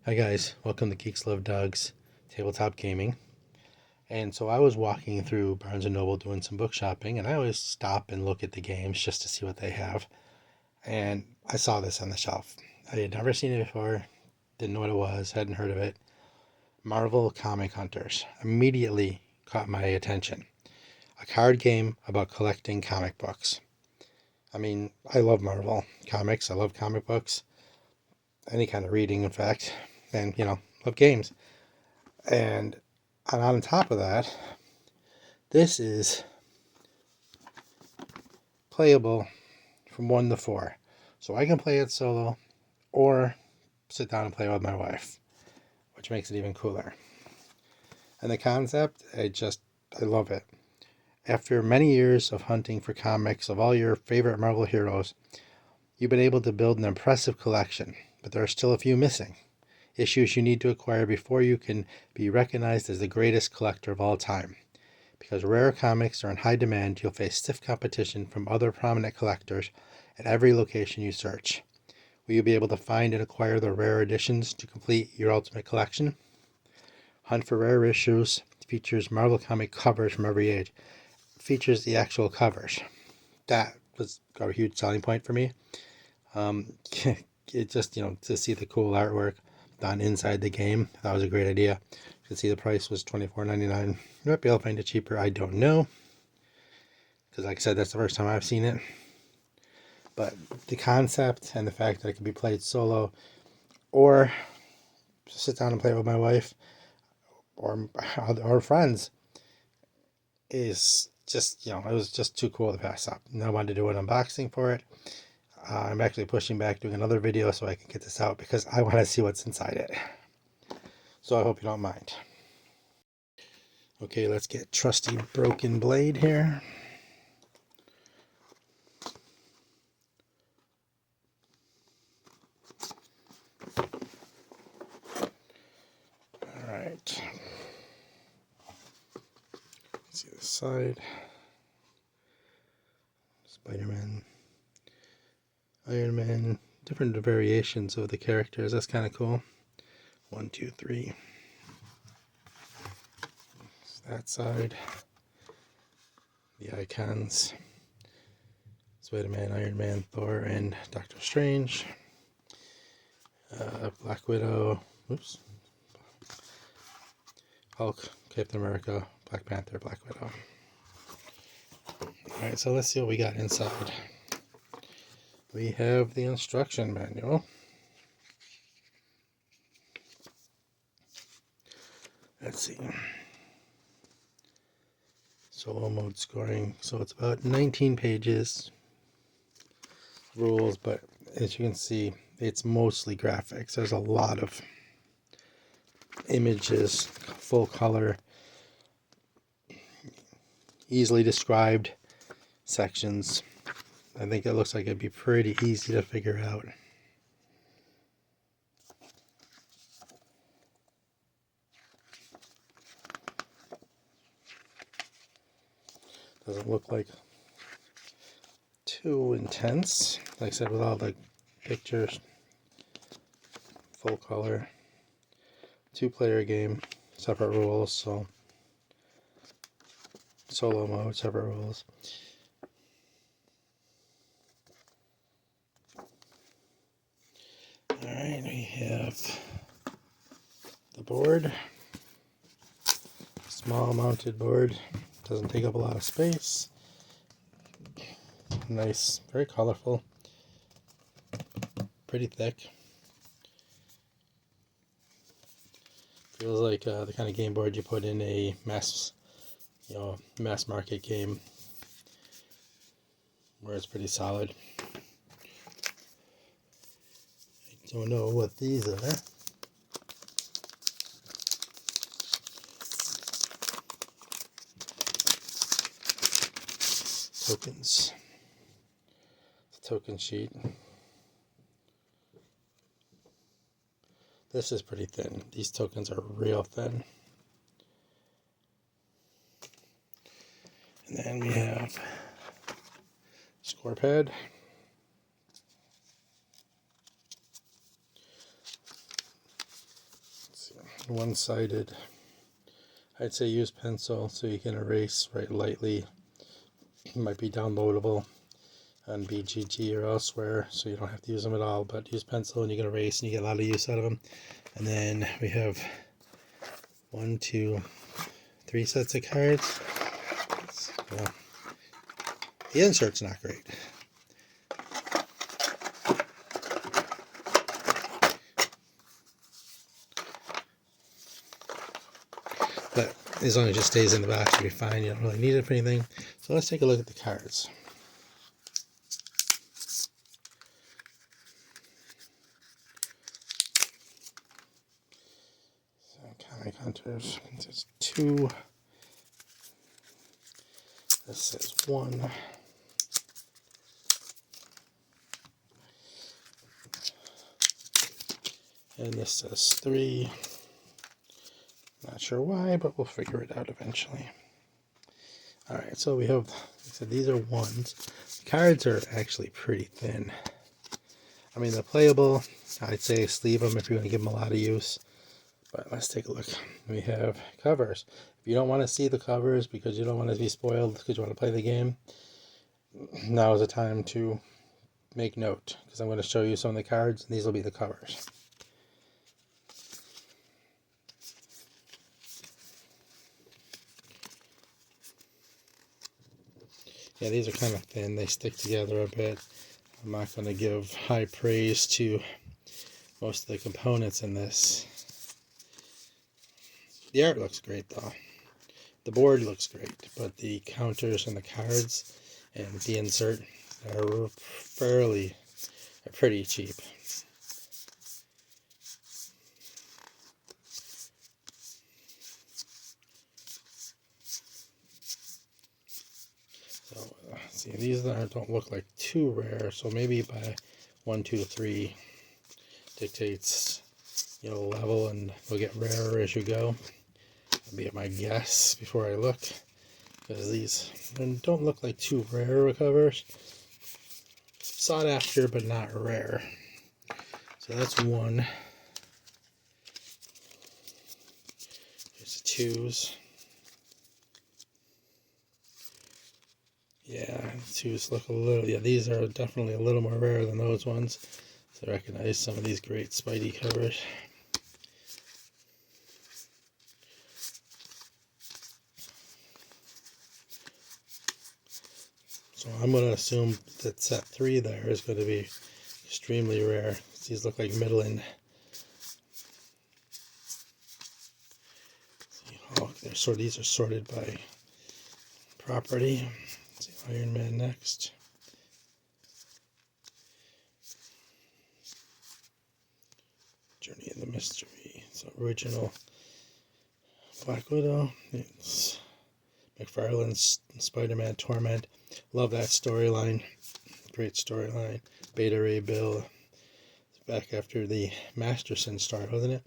Hi guys, welcome to Geekslovedogs Tabletop Gaming. And so I was walking through Barnes & Noble doing some book shopping, and I always stop and look at the games just to see what they have. And I saw this on the shelf. I had never seen it before, didn't know what it was, hadn't heard of it. Marvel Comic Hunters immediately caught my attention. A card game about collecting comic books. I mean, I love Marvel comics, I love comic books, any kind of reading, in fact, and, love games. And on top of that, this is playable from 1 to 4. So I can play it solo or sit down and play with my wife, which makes it even cooler. And the concept, I love it. After many years of hunting for comics of all your favorite Marvel heroes, you've been able to build an impressive collection, but there are still a few missing. Issues you need to acquire before you can be recognized as the greatest collector of all time. Because rare comics are in high demand, you'll face stiff competition from other prominent collectors at every location you search. Will you be able to find and acquire the rare editions to complete your ultimate collection? Hunt for rare issues features Marvel comic covers from every age. Features the actual covers. That was a huge selling point for me. It just, to see the cool artwork done inside the game, that was a great idea. You can see the price was $24.99. You might be able to find it cheaper, I don't know, because like I said, that's the first time I've seen it. But the concept and the fact that it can be played solo or sit down and play with my wife or friends is just, it was just too cool to pass up. And I wanted to do an unboxing for it. I'm actually pushing back doing another video so I can get this out because I want to see what's inside it. So I hope you don't mind. Okay, let's get trusty broken blade here. All right. Let's see this side. Spider-Man, Iron Man, different variations of the characters. That's kind of cool. 1, 2, 3. That side. The icons. Spider-Man, Iron Man, Thor, and Doctor Strange. Black Widow. Oops. Hulk, Captain America, Black Panther, Black Widow. Alright, so let's see what we got inside. We have the instruction manual. Let's see. Solo mode scoring. So it's about 19 pages. Rules, but as you can see, it's mostly graphics. There's a lot of images, full color, easily described sections. I think it looks like it'd be pretty easy to figure out. Doesn't look like too intense. Like I said, with all the pictures, full color, 2-player game, separate rules, so solo mode, separate rules. Alright, we have the board. Small mounted board. Doesn't take up a lot of space. Nice, very colorful. Pretty thick. Feels like the kind of game board you put in a mass market game where it's pretty solid. I don't know what these are. Tokens. It's a token sheet. This is pretty thin. These tokens are real thin. And then we have score pad. one-sided. I'd say use pencil so you can erase right lightly. It might be downloadable on BGG or elsewhere, so you don't have to use them at all, but use pencil and you can erase and you get a lot of use out of them. And then we have 1, 2, 3 sets of cards. Well, the insert's not great. But as long as it stays in the box, you'll be fine. You don't really need it for anything. So let's take a look at the cards. Comic Hunters. This is 2. This is 1. And this says 3. Not sure why, but we'll figure it out eventually. Alright, so we have, like I said, these are 1s. The cards are actually pretty thin. I mean, they're playable. I'd say sleeve them if you're going to give them a lot of use. But let's take a look. We have covers. If you don't want to see the covers because you don't want to be spoiled because you want to play the game, now is the time to make note, because I'm going to show you some of the cards and these will be the covers. Yeah, these are kind of thin. They stick together a bit. I'm not going to give high praise to most of the components in this. The art looks great though. The board looks great, but the counters and the cards and the insert are pretty cheap. So see, these don't look like too rare, so maybe by 1, 2, 3 dictates, you know, level, and they'll get rarer as you go. That'll be my guess before I look, because these don't look like too rare covers. Sought after, but not rare. So that's 1. Here's the 2s. Yeah, the 2s look a little, yeah, these are definitely a little more rare than those ones. So I recognize some of these great Spidey covers. So I'm going to assume that set 3 there is going to be extremely rare. These look like middling. Oh, these are sorted by property. Let's see, Iron Man next. Journey of the Mystery. So original Black Widow. It's McFarlane's Spider-Man Torment. Love that storyline. Great storyline. Beta Ray Bill. It's back after the Masterson start, wasn't it?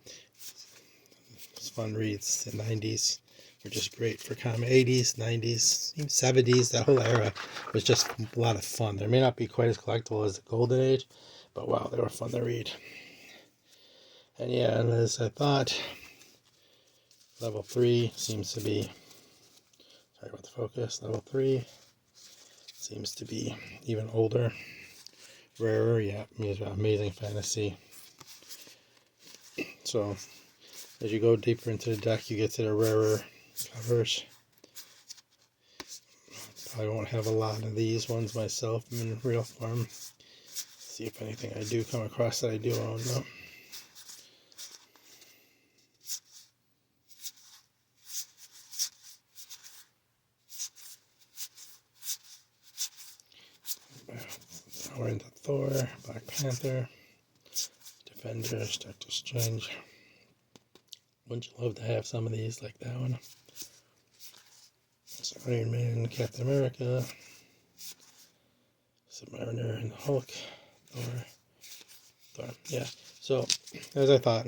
It's fun reads. The 90s were just great for comic. 80s, 90s, 70s. That whole era was just a lot of fun. They may not be quite as collectible as the Golden Age, but wow, they were fun to read. And yeah, and as I thought, level 3 seems to be, sorry about the focus, level 3 seems to be even older, rarer. Yeah, Amazing Fantasy. So as you go deeper into the deck, you get to the rarer covers. Probably won't have a lot of these ones myself in real form. See if anything I do come across that I do own though. We're into Thor, Black Panther, Defenders, Doctor Strange. Wouldn't you love to have some of these like that one? So Iron Man, Captain America, Submariner, and the Hulk. Thor. Yeah. So as I thought,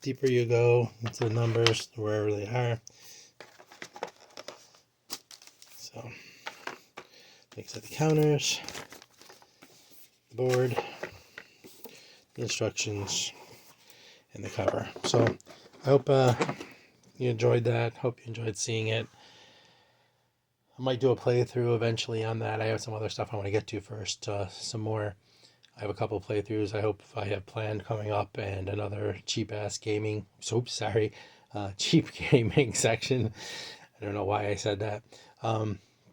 deeper you go into the numbers, the rarer they are. So, things like the counters, the board, the instructions, and the cover. So I hope you enjoyed that. Hope you enjoyed seeing it. I might do a playthrough eventually on that. I have some other stuff I want to get to first. Some more. I have a couple of playthroughs I hope I have planned coming up, and another cheap gaming section. I don't know why I said that.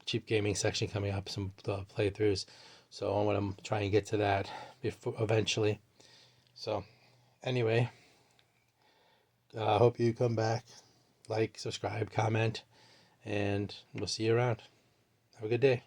Cheap gaming section coming up, some playthroughs. So I want to try and get to that eventually. So anyway, I hope you come back, like, subscribe, comment, and we'll see you around. Have a good day.